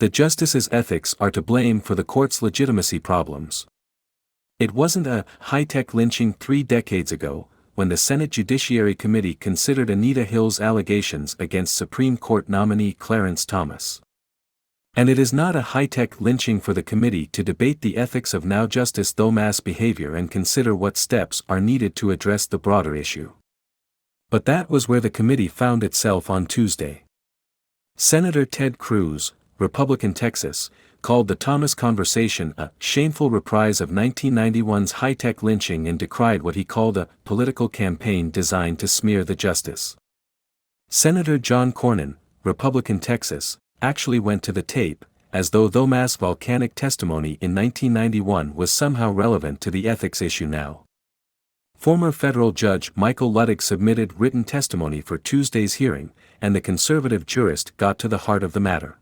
The justices' ethics are to blame for the court's legitimacy problems. It wasn't a high-tech lynching 3 decades ago, when the Senate Judiciary Committee considered Anita Hill's allegations against Supreme Court nominee Clarence Thomas. And it is not a high-tech lynching for the committee to debate the ethics of now Justice Thomas' behavior and consider what steps are needed to address the broader issue. But that was where the committee found itself on Tuesday. Senator Ted Cruz, Republican Texas, called the Thomas conversation a shameful reprise of 1991's high-tech lynching and decried what he called a political campaign designed to smear the justice. Senator John Cornyn, Republican Texas, actually went to the tape, as though Thomas' volcanic testimony in 1991 was somehow relevant to the ethics issue now. Former federal judge Michael Luttig submitted written testimony for Tuesday's hearing, and the conservative jurist got to the heart of the matter.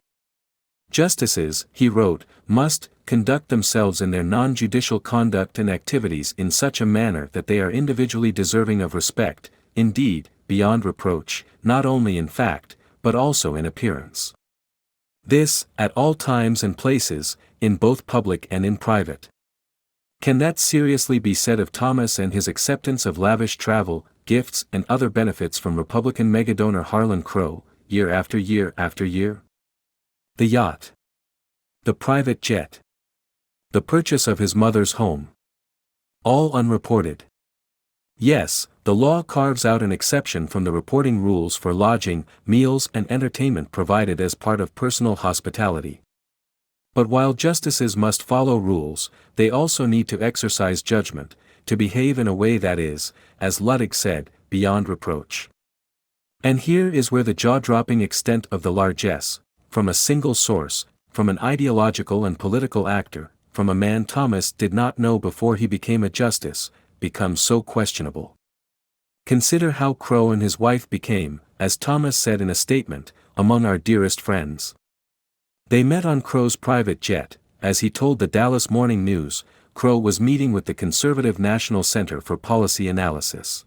Justices, he wrote, must conduct themselves in their non-judicial conduct and activities in such a manner that they are individually deserving of respect, indeed, beyond reproach, not only in fact, but also in appearance. This, at all times and places, in both public and in private. Can that seriously be said of Thomas and his acceptance of lavish travel, gifts and other benefits from Republican megadonor Harlan Crow, year after year after year? The yacht. The private jet. The purchase of his mother's home. All unreported. Yes, the law carves out an exception from the reporting rules for lodging, meals and entertainment provided as part of personal hospitality. But while justices must follow rules, they also need to exercise judgment, to behave in a way that is, as Luttig said, beyond reproach. And here is where the jaw-dropping extent of the largesse, from a single source, from an ideological and political actor, from a man Thomas did not know before he became a justice, becomes so questionable. Consider how Crow and his wife became, as Thomas said in a statement, among our dearest friends. They met on Crow's private jet. As he told the Dallas Morning News, Crow was meeting with the conservative National Center for Policy Analysis.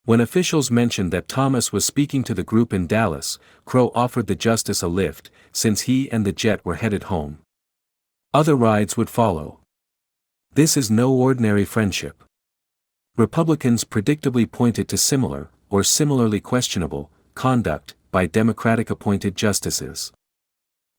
When officials mentioned that Thomas was speaking to the group in Dallas, Crow offered the justice a lift, since he and the jet were headed home. Other rides would follow. This is no ordinary friendship. Republicans predictably pointed to similar, or similarly questionable, conduct by Democratic-appointed justices.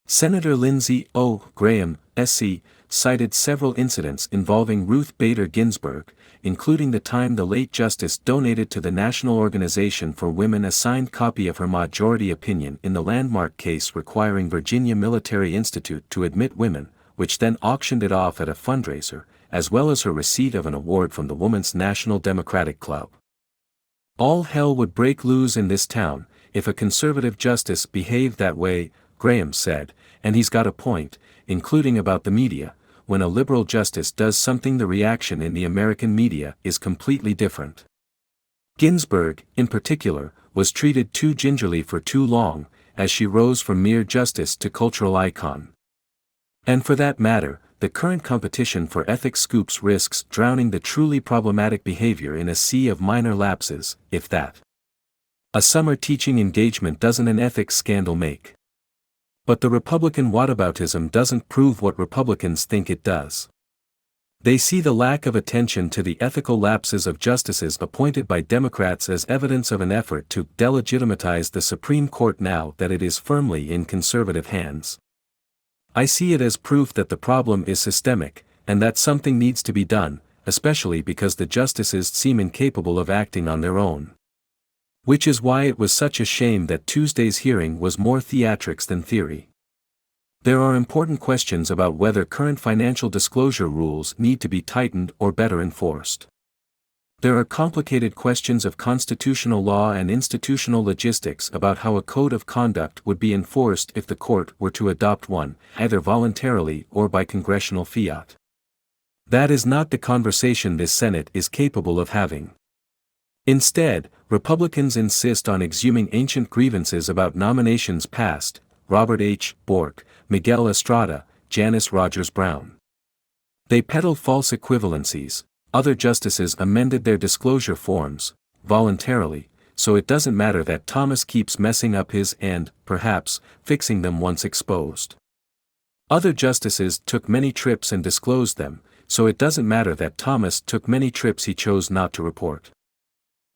Senator Lindsey Graham, SC, cited several incidents involving Ruth Bader Ginsburg, including the time the late justice donated to the National Organization for Women a signed copy of her majority opinion in the landmark case requiring Virginia Military Institute to admit women, which then auctioned it off at a fundraiser, as well as her receipt of an award from the Women's National Democratic Club. All hell would break loose in this town if a conservative justice behaved that way, Graham said, and he's got a point, including about the media. When a liberal justice does something, the reaction in the American media is completely different. Ginsburg, in particular, was treated too gingerly for too long, as she rose from mere justice to cultural icon. And for that matter, the current competition for ethics scoops risks drowning the truly problematic behavior in a sea of minor lapses, if that. A summer teaching engagement doesn't an ethics scandal make. But the Republican whataboutism doesn't prove what Republicans think it does. They see the lack of attention to the ethical lapses of justices appointed by Democrats as evidence of an effort to delegitimize the Supreme Court now that it is firmly in conservative hands. I see it as proof that the problem is systemic, and that something needs to be done, especially because the justices seem incapable of acting on their own. Which is why it was such a shame that Tuesday's hearing was more theatrics than theory. There are important questions about whether current financial disclosure rules need to be tightened or better enforced. There are complicated questions of constitutional law and institutional logistics about how a code of conduct would be enforced if the court were to adopt one, either voluntarily or by congressional fiat. That is not the conversation this Senate is capable of having. Instead, Republicans insist on exhuming ancient grievances about nominations past, Robert H. Bork, Miguel Estrada, Janice Rogers Brown. They peddle false equivalencies. Other justices amended their disclosure forms, voluntarily, so it doesn't matter that Thomas keeps messing up his and, perhaps, fixing them once exposed. Other justices took many trips and disclosed them, so it doesn't matter that Thomas took many trips he chose not to report.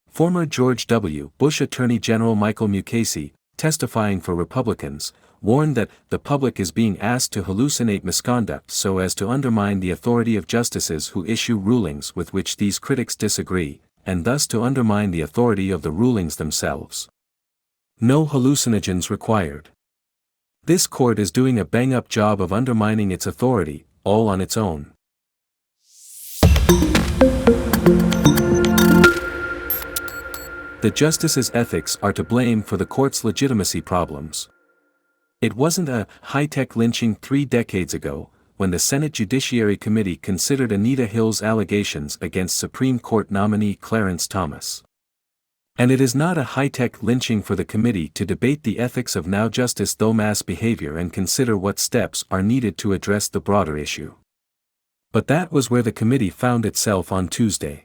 Former George W. Bush Attorney General Michael Mukasey, testifying for Republicans, warned that the public is being asked to hallucinate misconduct so as to undermine the authority of justices who issue rulings with which these critics disagree, and thus to undermine the authority of the rulings themselves. No hallucinogens required. This court is doing a bang-up job of undermining its authority, all on its own. The justices' ethics are to blame for the court's legitimacy problems. It wasn't a high-tech lynching 3 decades ago, when the Senate Judiciary Committee considered Anita Hill's allegations against Supreme Court nominee Clarence Thomas. And it is not a high-tech lynching for the committee to debate the ethics of now Justice Thomas' behavior and consider what steps are needed to address the broader issue. But that was where the committee found itself on Tuesday.